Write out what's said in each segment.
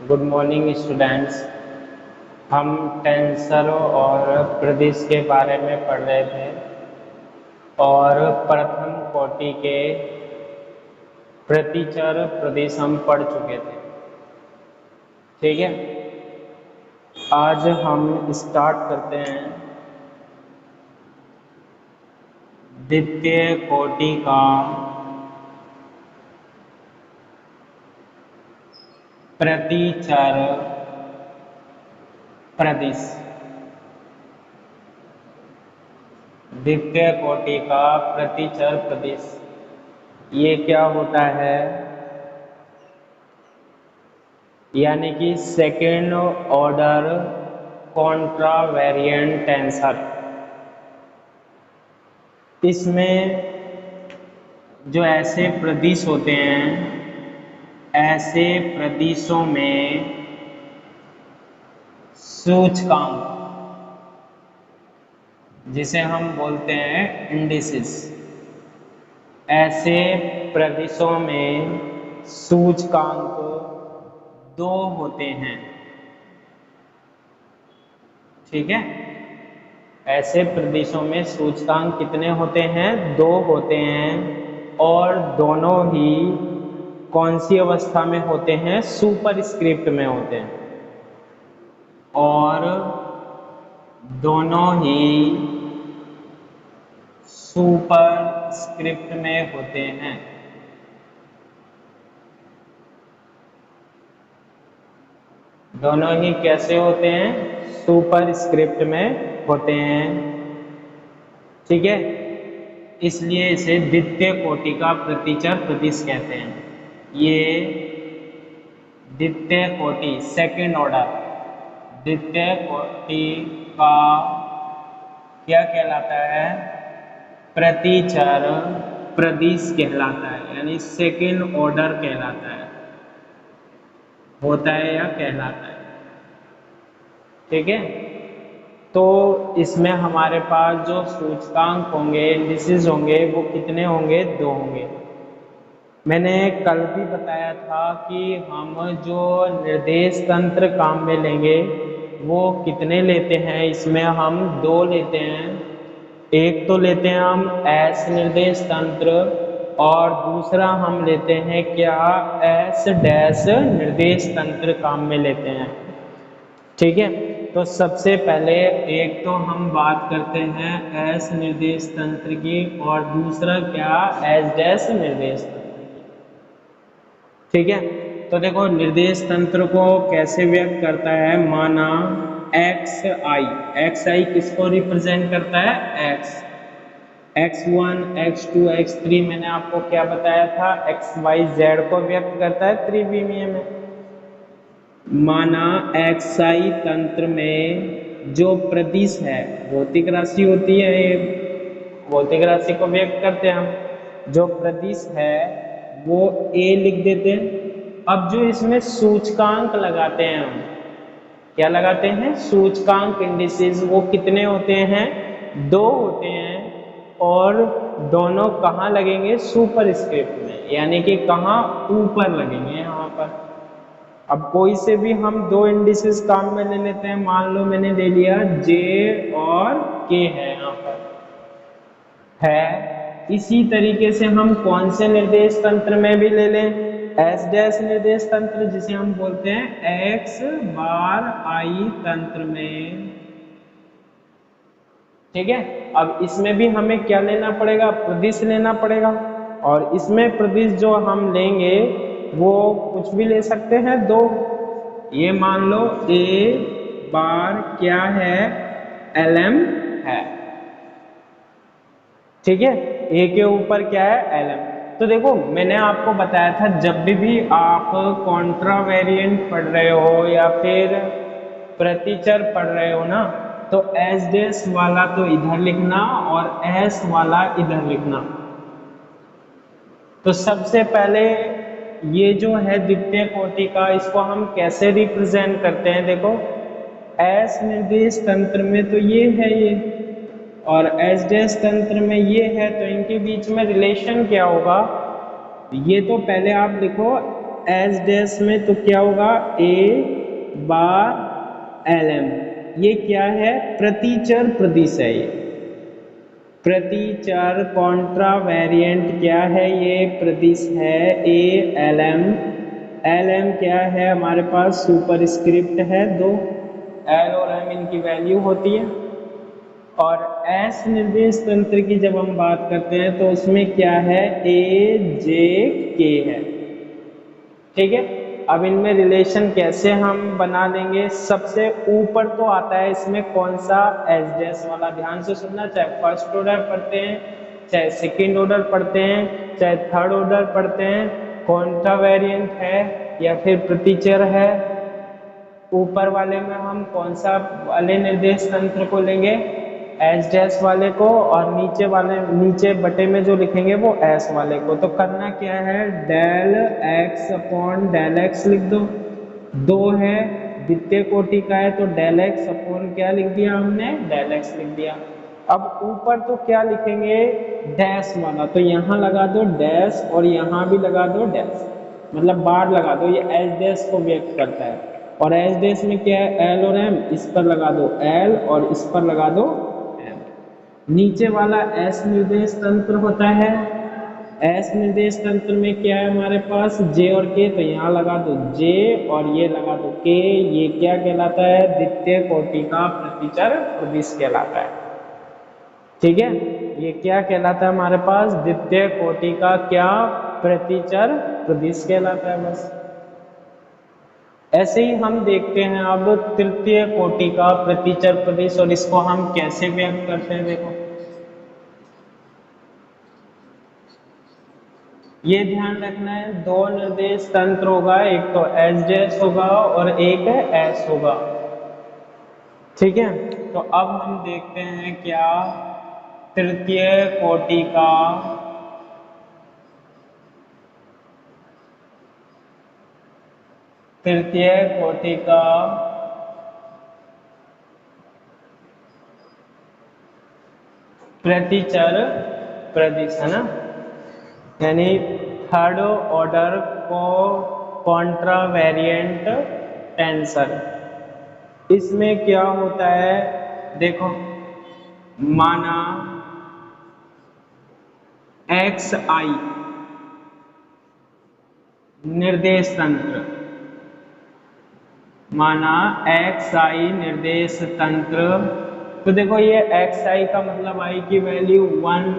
Good morning students. हम tensor और प्रदिश के बारे में पढ़ रहे थे और प्रथम कोटि के प्रतिचर प्रदिश हम पढ़ चुके थे। ठीक है, आज हम स्टार्ट करते हैं द्वितीय कोटि का प्रतिचर प्रदिश। द्वितीय कोटि का प्रतिचर प्रदिश ये क्या होता है? यानी कि सेकेंड ऑर्डर कॉन्ट्रावेरिएंट टेंसर। इसमें जो ऐसे प्रदिश होते हैं, ऐसे प्रदिशों में सूचकांक जिसे हम बोलते हैं इंडिसेस, ऐसे प्रदिशों में सूचकांक दो होते हैं। ठीक है, ऐसे प्रदेशों में सूचकांक कितने होते हैं? दो होते हैं, और दोनों ही कौन सी अवस्था में होते हैं? सुपरस्क्रिप्ट में होते हैं, और दोनों ही सुपरस्क्रिप्ट में होते हैं। दोनों ही कैसे होते हैं? सुपरस्क्रिप्ट में होते हैं। ठीक है, इसलिए इसे द्वितीय कोटि का प्रतिचर प्रदिश कहते हैं। ये द्वितीय कोटि, सेकेंड ऑर्डर द्वितीय कोटि का क्या कहलाता है? प्रतिचर प्रदिश कहलाता है, यानी सेकेंड ऑर्डर कहलाता है, होता है या कहलाता है। ठीक है, तो इसमें हमारे पास जो सूचकांक होंगे, इंडिसेस होंगे, वो कितने होंगे? दो होंगे। मैंने कल भी बताया था कि हम जो निर्देश तंत्र काम में लेंगे वो कितने लेते हैं? इसमें हम दो लेते हैं। एक तो लेते हैं हम एस निर्देश तंत्र, और दूसरा हम लेते हैं क्या? एस डैश निर्देश तंत्र काम में लेते हैं। ठीक है, तो सबसे पहले एक तो हम बात करते हैं एस निर्देश तंत्र की, और दूसरा क्या? एस डैश निर्देश तंत्र। ठीक है, तो देखो निर्देश तंत्र को कैसे व्यक्त करता है? माना एक्स आई किसको रिप्रेजेंट करता है? x1 x2 x3 मैंने आपको क्या बताया था? x y z को व्यक्त करता है त्रिविमीय में। माना xi तंत्र में जो प्रदिश है, भौतिक राशि होती है, ये भौतिक राशि को व्यक्त करते हैं हम। जो प्रदिश है वो a लिख देते हैं। अब जो इसमें सूचकांक लगाते हैं हम, क्या लगाते हैं? सूचकांक इंडिसेस, वो कितने होते हैं? दो होते हैं, और दोनों कहाँ लगेंगे? सुपरस्क्रिप्ट में, यानी कि कहाँ? ऊपर लगेंगे यहाँ पर। अब कोई से भी हम दो इंडिसेस काम में ले लेते हैं। मान लो मैंने ले लिया J और K है यहाँ पर है। इसी तरीके से हम कौन से निर्देश तंत्र में भी ले लें? एस डैश निर्देश तंत्र, जिसे हम बोलते हैं एक्स बार आई तंत्र में। ठीक है, अब इसमें भी हमें क्या लेना पड़ेगा? प्रदिश लेना पड़ेगा, और इसमें प्रदिश जो हम लेंगे वो कुछ भी ले सकते हैं, दो। ये मान लो ए बार क्या है? LM है। ठीक है, ए के ऊपर क्या है? LM। तो देखो मैंने आपको बताया था, जब भी आप कॉन्ट्रावेरिएंट पढ़ रहे हो या फिर प्रतिचर पढ़ रहे हो ना, तो एस डैश वाला तो इधर लिखना और एस वाला इधर लिखना। तो सबसे पहले ये जो है द्वितीय कोटि का, इसको हम कैसे रिप्रेजेंट करते हैं? देखो एस निर्देश तंत्र में तो ये है ये, और एस डैश तंत्र में ये है, तो इनके बीच में रिलेशन क्या होगा? ये तो पहले आप लिखो एस डैश में तो क्या होगा ए बार एल एम। ये क्या है, प्रतिचर प्रदिश है। ये प्रतिचर कॉन्ट्रा वेरिएंट क्या है, ये प्रदिश है A L M. L M क्या है हमारे पास, सुपर स्क्रिप्ट है दो, एल और एम इनकी वैल्यू होती है। और एस निर्देश तंत्र की जब हम बात करते हैं तो उसमें क्या है, ए जे के है। ठीक है, अब इनमें रिलेशन कैसे हम बना देंगे, सबसे ऊपर तो आता है इसमें कौन सा, एस डैश वाला। ध्यान से सुनना, चाहे फर्स्ट ऑर्डर पढ़ते हैं, चाहे सेकंड ऑर्डर पढ़ते हैं, चाहे थर्ड ऑर्डर पढ़ते हैं, कॉन्ट्रा वेरिएंट है या फिर प्रतिचर है, ऊपर वाले में हम कौन सा वाले निर्देश तंत्र को लेंगे, एस डैश वाले को, और नीचे वाले, नीचे बटे में जो लिखेंगे वो एस वाले को। तो करना क्या है, del x upon del x लिख दो। दो है, द्वितीय कोटि का है तो डेल एक्स अपॉन क्या लिख दिया हमने, डेल एक्स लिख दिया। अब ऊपर तो क्या लिखेंगे, डैश वाला, तो यहाँ लगा दो डैश और यहाँ भी लगा दो डैश, मतलब बार लगा दो, ये एस डैश को व्यक्त करता है। और एस डैश में क्या है, एल और एम, इस पर लगा दो एल और इस पर लगा दो एम। नीचे वाला एस निर्देश तंत्र होता है। एस निर्देश तंत्र में क्या है हमारे पास, जे और के, तो यहाँ लगा दो जे और ये लगा दो के। ये क्या कहलाता है, द्वितीय कोटि का प्रतिचर प्रदिश कहलाता है। ठीक है, ये क्या कहलाता है हमारे पास, द्वितीय कोटि का क्या, प्रतिचर प्रदिश कहलाता है। बस ऐसे ही हम देखते हैं अब तृतीय कोटि का प्रतिचर प्रदिश, और इसको हम कैसे व्यक्त करते हैं। देखो ये ध्यान रखना है, दो निर्देश तंत्र होगा, एक तो एस डैश होगा और एक एस होगा। ठीक है, तो अब हम देखते हैं क्या, तृतीय कोटि का तृतीय कोटि का प्रतिचर प्रदिश है ना, यानी थर्ड ऑर्डर को कॉन्ट्रा वेरिएंट टेंसर। इसमें क्या होता है, देखो माना एक्स आई निर्देश तंत्र, माना एक्स आई निर्देश तंत्र, तो देखो ये एक्स आई का मतलब आई की वैल्यू 1,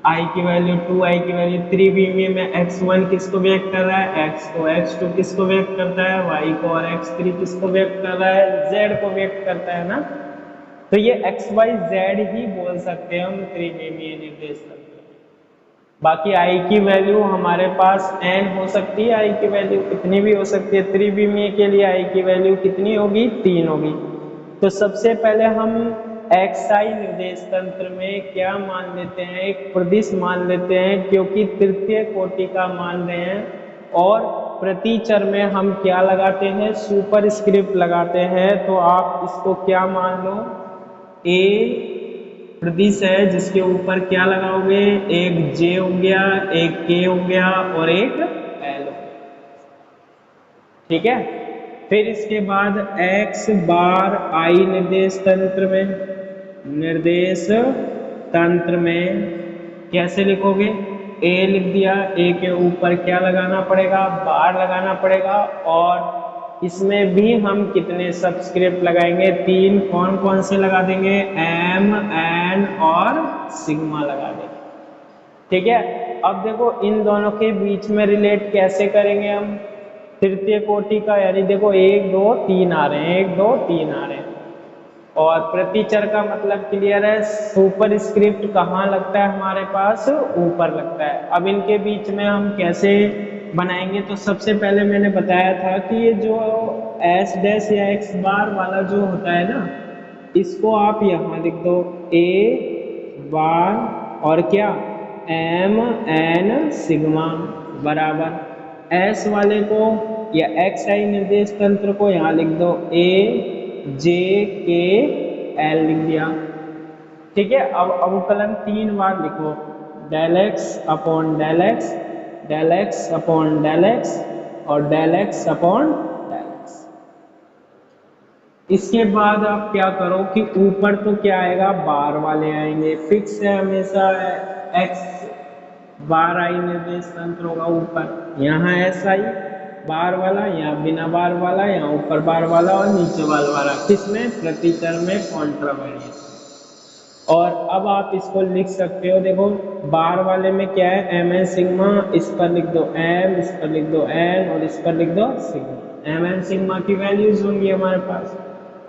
आई की वैल्यू 2, आई की वैल्यू 3, बीवी में x1 किसको व्यक्त कर रहा है, x को, x2 किसको व्यक्त करता है, y को, और x3 किसको व्यक्त कर रहा है, z को व्यक्त करता है ना। तो ये x y z ही बोल सकते हैं हम त्रिविमीय निर्देश तंत्र। बाकी आई की वैल्यू हमारे पास n हो सकती है, आई की वैल्यू कितनी भी हो सकती है। त्रिविमीय के लिए आई की वैल्यू कितनी होगी, 3 होगी। तो सबसे पहले हम एक्स आई निर्देश तंत्र में क्या मान लेते हैं, एक प्रदिश मान लेते हैं, क्योंकि तृतीय कोटि का मान रहे हैं। और प्रतिचर में हम क्या लगाते हैं, सुपर स्क्रिप्ट लगाते हैं। तो आप इसको क्या मान लो, ए प्रदिश है जिसके ऊपर क्या लगाओगे, एक जे हो गया, एक के हो गया और एक एल हो गया। ठीक है, फिर इसके बाद एक्स बार आई निर्देश तंत्र में कैसे लिखोगे, ए लिख दिया, ए के ऊपर क्या लगाना पड़ेगा, बार लगाना पड़ेगा। और इसमें भी हम कितने सबस्क्रिप्ट लगाएंगे, 3। कौन कौन से लगा देंगे, एम, एन और सिग्मा लगा देंगे। ठीक है, अब देखो इन दोनों के बीच में रिलेट कैसे करेंगे हम, तृतीय कोटि का, यानी देखो 1 2 3 आ रहे हैं, 1 2 3 आ रहे हैं। और प्रतिचर का मतलब क्लियर है, सुपर स्क्रिप्ट कहाँ लगता है हमारे पास, ऊपर लगता है। अब इनके बीच में हम कैसे बनाएंगे, तो सबसे पहले मैंने बताया था कि ये जो एस डैश या एक्स बार वाला जो होता है ना, इसको आप यहाँ लिख दो, ए बार और क्या, एम एन सिग्मा बराबर एस वाले को या एक्स आई निर्देश तंत्र को यहाँ लिख दो, ए जे के एल लिख दिया। ठीक है, अब अवकलन 3 बार लिखो, del x upon del x, del x upon del x और del x upon del x. इसके बाद आप क्या करो कि ऊपर तो क्या आएगा, बार वाले आएंगे, फिक्स है हमेशा एक्स बार आई निर्देश तंत्र होगा ऊपर, यहाँ एस आई बार वाला, यहाँ बिना बार वाला, यहाँ ऊपर बार वाला और नीचे बार वाला, किसमें, प्रतिचर में कॉन्ट्रावेरिएंस। और अब आप इसको लिख सकते हो, देखो बार वाले में क्या है, एम एन सिग्मा, इस पर लिख दो एम, इस पर लिख दो एन और इस पर लिख दो सिग्मा, एम एन सिग्मा की वैल्यूज होंगी हमारे पास।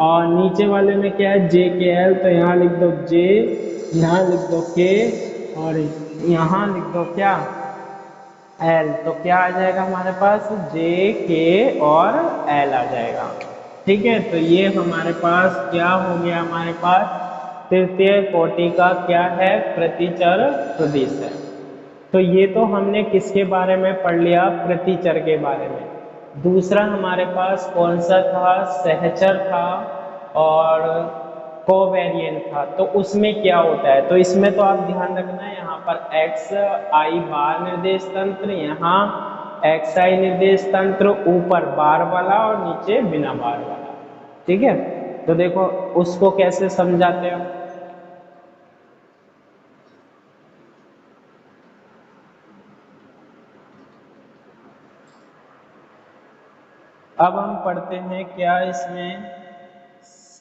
और नीचे वाले में क्या है, जे के एल, तो यहाँ लिख दो जे, यहाँ लिख दो के और यहाँ लिख दो क्या, एल। तो क्या आ जाएगा हमारे पास, जे के और एल आ जाएगा। ठीक है, तो ये हमारे पास क्या हो गया, हमारे पास तृतीय कोटि का क्या है, प्रतिचर प्रदिश है। तो ये तो हमने किसके बारे में पढ़ लिया, प्रतिचर के बारे में। दूसरा हमारे पास कौन सा था, सहचर था और कोवेरिएंट था। तो उसमें क्या होता है, तो इसमें तो आप ध्यान रखना है, यहाँ पर एक्स आई बार निर्देश तंत्र, यहाँ एक्स आई निर्देश तंत्र, ऊपर बार वाला और नीचे बिना बार वाला। ठीक है, तो देखो उसको कैसे समझाते हो। अब हम पढ़ते हैं क्या इसमें,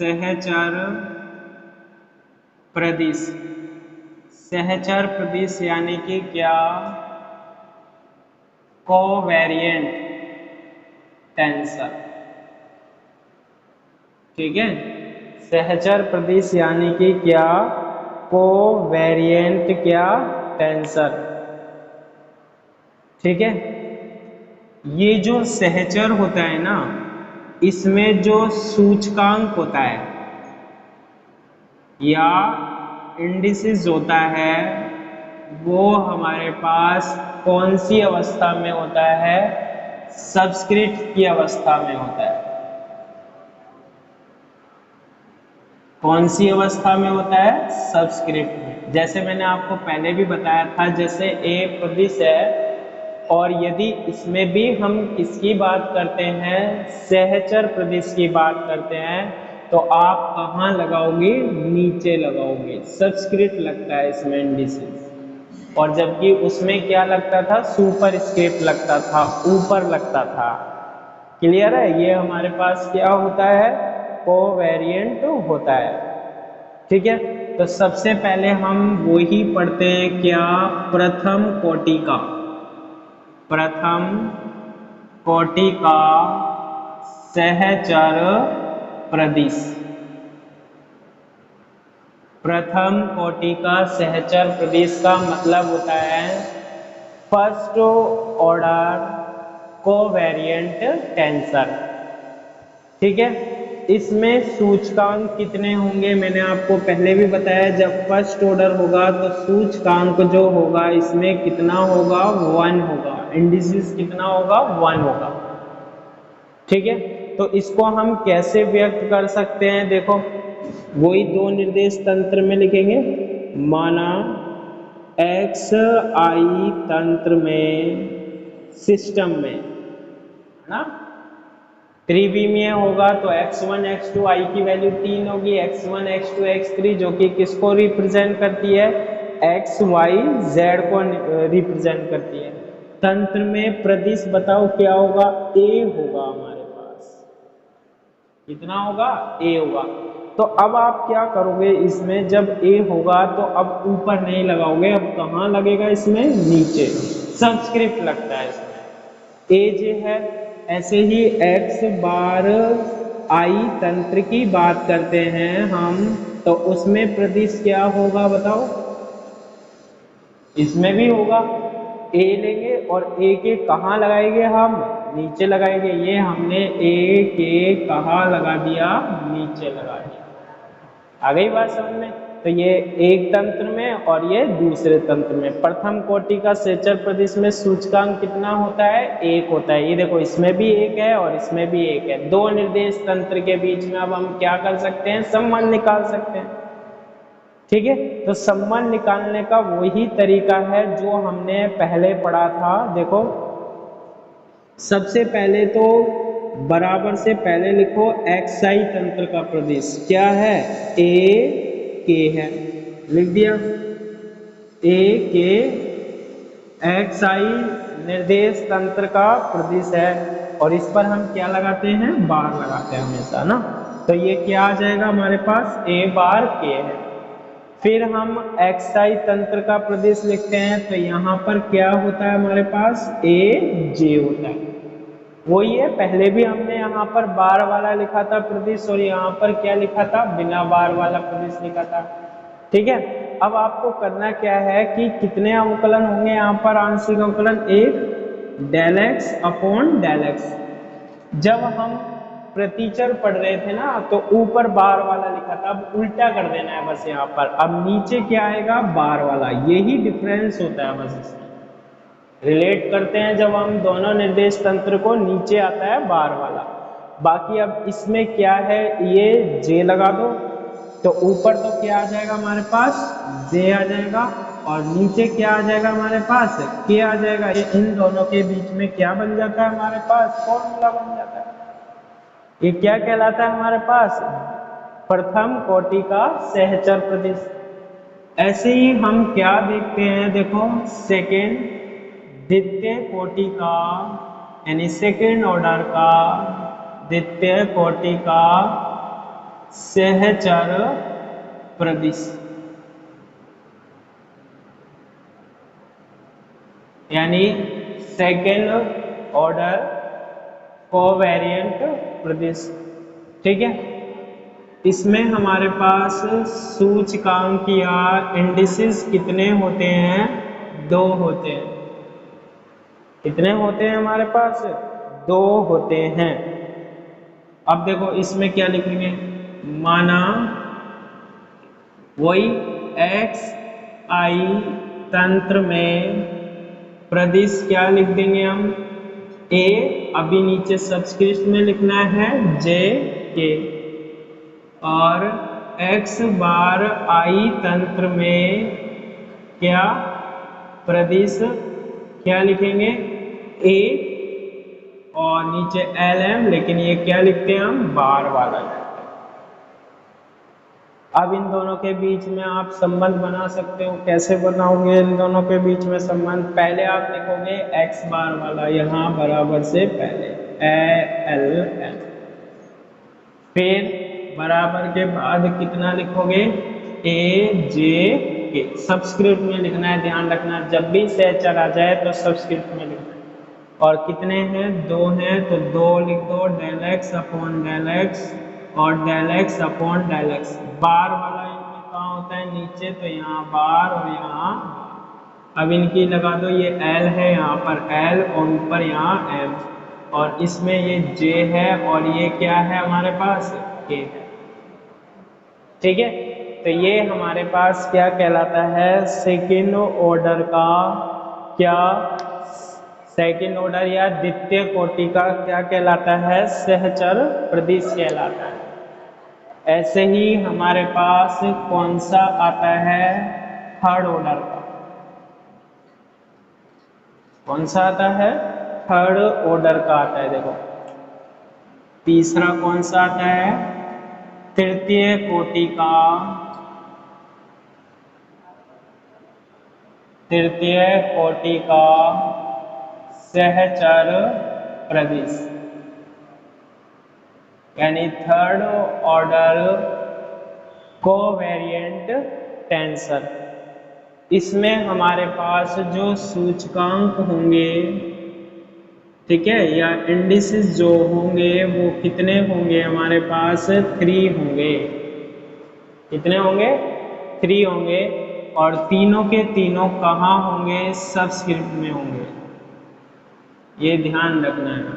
सहचर प्रदिश। सहचर प्रदिश यानी कि क्या, कोवेरिएंट टेंसर। ठीक है, सहचर प्रदिश यानी कि क्या, कोवेरिएंट क्या, टेंसर। ठीक है, ये जो सहचर होता है ना, इसमें जो सूचकांक होता है या इंडिसेस होता है, वो हमारे पास कौन सी अवस्था में होता है, सबस्क्रिप्ट की अवस्था में होता है। कौन सी अवस्था में होता है, सबस्क्रिप्ट में। जैसे मैंने आपको पहले भी बताया था, जैसे ए प्रदिश है और यदि इसमें भी हम किसकी बात करते हैं, सहचर प्रदिश की बात करते हैं, तो आप कहाँ लगाओगे, नीचे लगाओगे, सबस्क्रिप्ट लगता है इसमें इंडिसेस। और जबकि उसमें क्या लगता था, सुपर स्क्रिप्ट लगता था, ऊपर लगता था। क्लियर है, ये हमारे पास क्या होता है, कोवेरिएंट होता है। ठीक है, तो सबसे पहले हम वही पढ़ते हैं क्या, प्रथम कोटि का, प्रथम कोटि का सहचर प्रदिश। प्रथम कोटि का सहचर प्रदिश का मतलब होता है फर्स्ट ऑर्डर कोवेरिएंट टेंसर। ठीक है, इसमें सूचकांक कितने होंगे, मैंने आपको पहले भी बताया, जब फर्स्ट ऑर्डर होगा तो सूचकांक जो होगा इसमें कितना होगा, 1 होगा, इंडिसेस कितना होगा, 1 होगा। ठीक है, तो इसको हम कैसे व्यक्त कर सकते हैं, देखो वही दो निर्देश तंत्र में लिखेंगे। माना एक्स आई तंत्र में, सिस्टम में है ना, त्रिविमीय होगा तो x1 x2 आई की वैल्यू 3 होगी, x1 x2 x3 जो कि किसको रिप्रेजेंट करती है, x y z को रिप्रेजेंट करती है। तंत्र में प्रदिश बताओ क्या होगा, a होगा हमारे पास। कितना होगा, a होगा। तो अब आप क्या करोगे, इसमें जब a होगा तो अब ऊपर नहीं लगाओगे, अब कहाँ लगेगा, इसमें नीचे सबस्क्रिप्ट लगता है इसमें, a जो है। ऐसे ही x बार आई तंत्र की बात करते हैं हम, तो उसमें प्रदिश क्या होगा बताओ, इसमें भी होगा, a लेंगे और a के कहाँ लगाएंगे, हम नीचे लगाएंगे। ये हमने a के कहाँ लगा दिया, नीचे लगा दिया। आ गई बात समझ में। तो ये एक तंत्र में और ये दूसरे तंत्र में। प्रथम कोटि का सहचर प्रदिश में सूचकांक कितना होता है, 1 होता है। ये देखो इसमें भी 1 है और इसमें भी 1 है। दो निर्देश तंत्र के बीच में अब हम क्या कर सकते हैं, संबंध निकाल सकते हैं। ठीक है, तो संबंध निकालने का वही तरीका है जो हमने पहले पढ़ा था। देखो सबसे पहले तो बराबर से पहले लिखो एक्साई तंत्र का प्रदेश क्या है, ए के है, लिख दिया ए के एक्साई निर्देश तंत्र का प्रदेश है। और इस पर हम क्या लगाते हैं, बार लगाते हैं हमेशा ना। तो ये क्या आ जाएगा हमारे पास, ए बार के है। फिर हम एक्साई तंत्र का प्रदेश लिखते हैं तो यहाँ पर क्या होता है हमारे पास, ए जे होता है। वही है, पहले भी हमने यहाँ पर बार वाला लिखा था प्रदेश और यहाँ पर क्या लिखा था, बिना बार वाला प्रदेश लिखा था। ठीक है, अब आपको करना क्या है कि कितने अवकलन होंगे यहाँ पर, आंशिक अवकलन एक del x upon del x. जब हम प्रतिचर पढ़ रहे थे ना तो ऊपर बार वाला लिखा था, अब उल्टा कर देना है बस यहाँ पर, अब नीचे क्या आएगा, बार वाला। यही डिफरेंस होता है बस, इसमें रिलेट करते हैं जब हम दोनों निर्देश तंत्र को, नीचे आता है बार वाला। बाकी अब इसमें क्या है, ये जे लगा दो तो ऊपर तो क्या आ जाएगा हमारे पास, जे आ जाएगा, और नीचे क्या आ जाएगा हमारे पास, के आ जाएगा। ये इन दोनों के बीच में क्या बन जाता है हमारे पास, फॉर्मूला बन जाता है। ये क्या कहलाता है हमारे पास, प्रथम कोटि का सहचर प्रदेश। ऐसे ही हम क्या देखते हैं, देखो सेकेंड द्वितीय कोटि का, यानी सेकेंड ऑर्डर का द्वितीय कोटि का सहचर प्रदेश, यानी सेकेंड ऑर्डर कोवेरिएंट प्रदेश। ठीक है, इसमें हमारे पास सूचकांक या इंडिसेस कितने होते हैं, दो होते हैं। कितने होते हैं हमारे पास, दो होते हैं। अब देखो इसमें क्या लिखेंगे, माना वही एक्स आई तंत्र में प्रदेश क्या लिख देंगे हम, ए, अभी नीचे सबस्क्रिप्ट में लिखना है जे के, और एक्स बार आई तंत्र में क्या प्रदेश क्या लिखेंगे, ए, और नीचे एल एम, लेकिन ये क्या लिखते हैं हम, बार वाला लिखते हैं। अब इन दोनों के बीच में आप संबंध बना सकते हो, कैसे बनाओगे इन दोनों के बीच में संबंध, पहले आप लिखोगे एक्स बार वाला यहाँ बराबर से पहले एल एम, फिर बराबर के बाद कितना लिखोगे, ए जे के, सबस्क्रिप्ट में लिखना है, ध्यान रखना जब भी सहचर आ जाए तो सबस्क्रिप्ट में लिखना है। और कितने हैं, दो हैं तो दो लिख दो, del x upon del x और del x upon del x. बार वाला इनमें कहाँ होता है, नीचे, तो यहाँ बार और यहाँ बार। अब इनकी लगा दो, ये एल है यहाँ पर एल और ऊपर यहाँ एम, और इसमें ये जे है और ये क्या है हमारे पास, के है। ठीक है, तो ये हमारे पास क्या कहलाता है, सेकेंड ऑर्डर का, क्या सेकेंड ऑर्डर या द्वितीय कोटि का क्या कहलाता है, सहचर प्रदेश कहलाता है। ऐसे ही हमारे पास कौन सा आता है, थर्ड ऑर्डर का, कौन सा आता है, थर्ड ऑर्डर का आता है। देखो तीसरा कौन सा आता है, तृतीय कोटि का, तृतीय कोटि का सहचर प्रदेश, यानी थर्ड ऑर्डर कोवेरिएंट टेंसर। इसमें हमारे पास जो सूचकांक होंगे, ठीक है, या इंडिसेस जो होंगे वो कितने होंगे हमारे पास, 3 होंगे। कितने होंगे, 3 होंगे, और तीनों के तीनों कहाँ होंगे, सबस्क्रिप्ट में होंगे। ये ध्यान रखना है,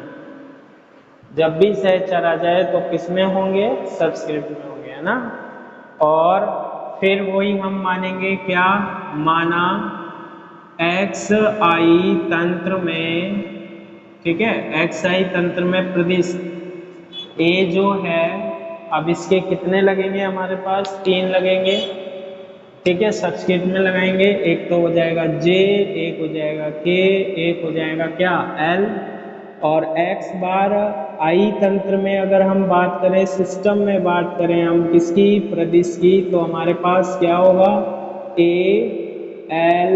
जब भी सहचर आ जाए तो किसमें होंगे, सबस्क्रिप्ट में होंगे, है ना। और फिर वही हम मानेंगे क्या, माना एक्स आई तंत्र में, ठीक है, एक्स आई तंत्र में प्रदेश ए जो है, अब इसके कितने लगेंगे हमारे पास, 3 लगेंगे। ठीक है, सबस्क्रिप्ट में लगाएंगे, एक तो हो जाएगा जे, एक हो जाएगा के, एक हो जाएगा क्या, एल, और x बार आई तंत्र में अगर हम बात करें, सिस्टम में बात करें हम किसकी, प्रदिश की, तो हमारे पास क्या होगा, a l,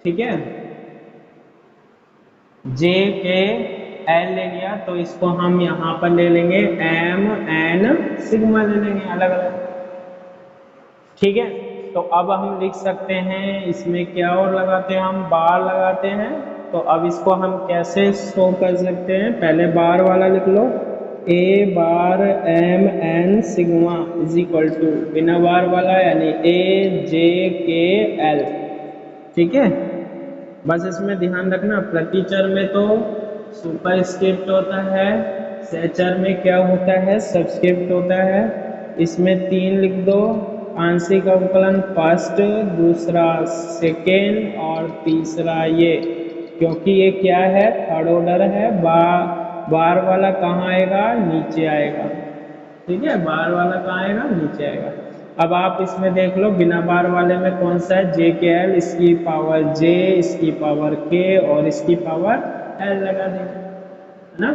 ठीक है, j के l ले लिया तो इसको हम यहाँ पर ले लेंगे m n सिग्मा ले लेंगे अलग अलग, ठीक है। तो अब हम लिख सकते हैं इसमें क्या और लगाते हैं, हम बार लगाते हैं। तो अब इसको हम कैसे शो कर सकते हैं, पहले बार वाला लिख लो, a bar m n sigma is equal to बिना बार वाला यानी a j k l, ठीक है। बस इसमें ध्यान रखना प्रतिचर में तो सुपरस्क्रिप्ट होता है, सहचर में क्या होता है, सबस्क्रिप्ट होता है। इसमें 3 लिख दो, आंशिक अवकलन फर्स्ट, दूसरा सेकेंड और तीसरा ये, क्योंकि ये क्या है, थर्ड ऑर्डर है। बार वाला कहाँ आएगा, नीचे आएगा, ठीक है, बार वाला कहाँ आएगा, नीचे आएगा। अब आप इसमें देख लो बिना बार वाले में कौन सा है, जे के एल, इसकी पावर जे, इसकी पावर के और इसकी पावर एल लगा देंगे, है ना।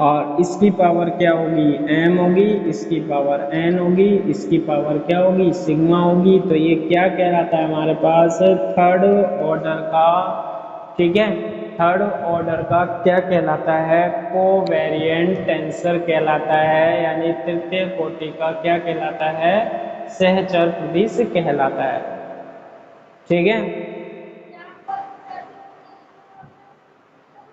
और इसकी पावर क्या होगी, m होगी, इसकी पावर n होगी, इसकी पावर क्या होगी, सिग्मा होगी। तो ये क्या कहलाता है हमारे पास, थर्ड ऑर्डर का, ठीक है, थर्ड ऑर्डर का क्या कहलाता है, कोवेरिएंट टेंसर कहलाता है, यानी तृतीय कोटि का क्या कहलाता है, सहचर प्रदिश कहलाता है, ठीक है।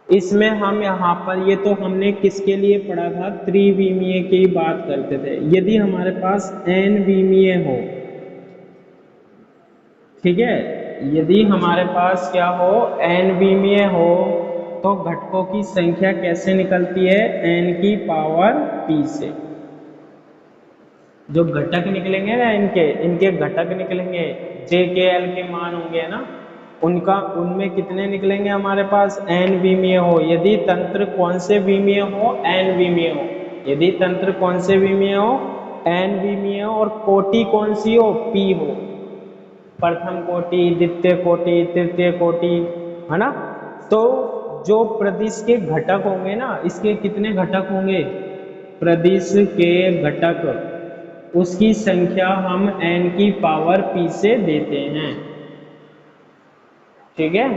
इसमें हम यहाँ पर, ये तो हमने किसके लिए पढ़ा था, त्रिविमीय की बात करते थे। यदि हमारे पास n विमीय हो, ठीक है, यदि हमारे पास क्या हो, n विमीय हो, तो घटकों की संख्या कैसे निकलती है, n की पावर p से। जो घटक निकलेंगे ना इनके घटक निकलेंगे, j के l के मान होंगे ना, उनमें कितने निकलेंगे हमारे पास, n विमीय हो। यदि तंत्र कौन से विमीय हो, n विमीय हो। यदि तंत्र कौन से विमीय हो, n विमीय हो, और कोटि कौन सी हो, p हो, प्रथम कोटि, द्वितीय कोटि, तृतीय कोटि, है ना। तो जो प्रदिश के घटक होंगे ना, इसके कितने घटक होंगे, प्रदिश के घटक, उसकी संख्या हम n की पावर p से देते हैं, ठीक है,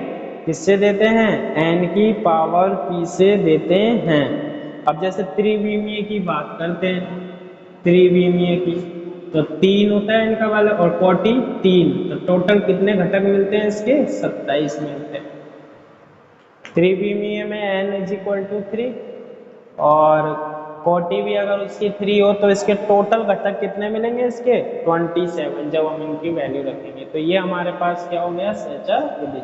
किससे देते हैं, n की पावर p से देते हैं। अब जैसे त्रिविमीय की बात करते हैं, त्रिविमीय की, तो 3 होता है इनका वाला, और कोटि 3, तो टोटल कितने घटक मिलते हैं इसके, 27 मिलते हैं। त्रिविमीय में n इज इक्वल टू 3, और कोटि भी अगर उसकी 3 हो तो इसके टोटल घटक कितने मिलेंगे, इसके 27, जब हम इनकी वैल्यू रखेंगे। तो ये हमारे पास क्या हो गया, सहचर प्रदिश।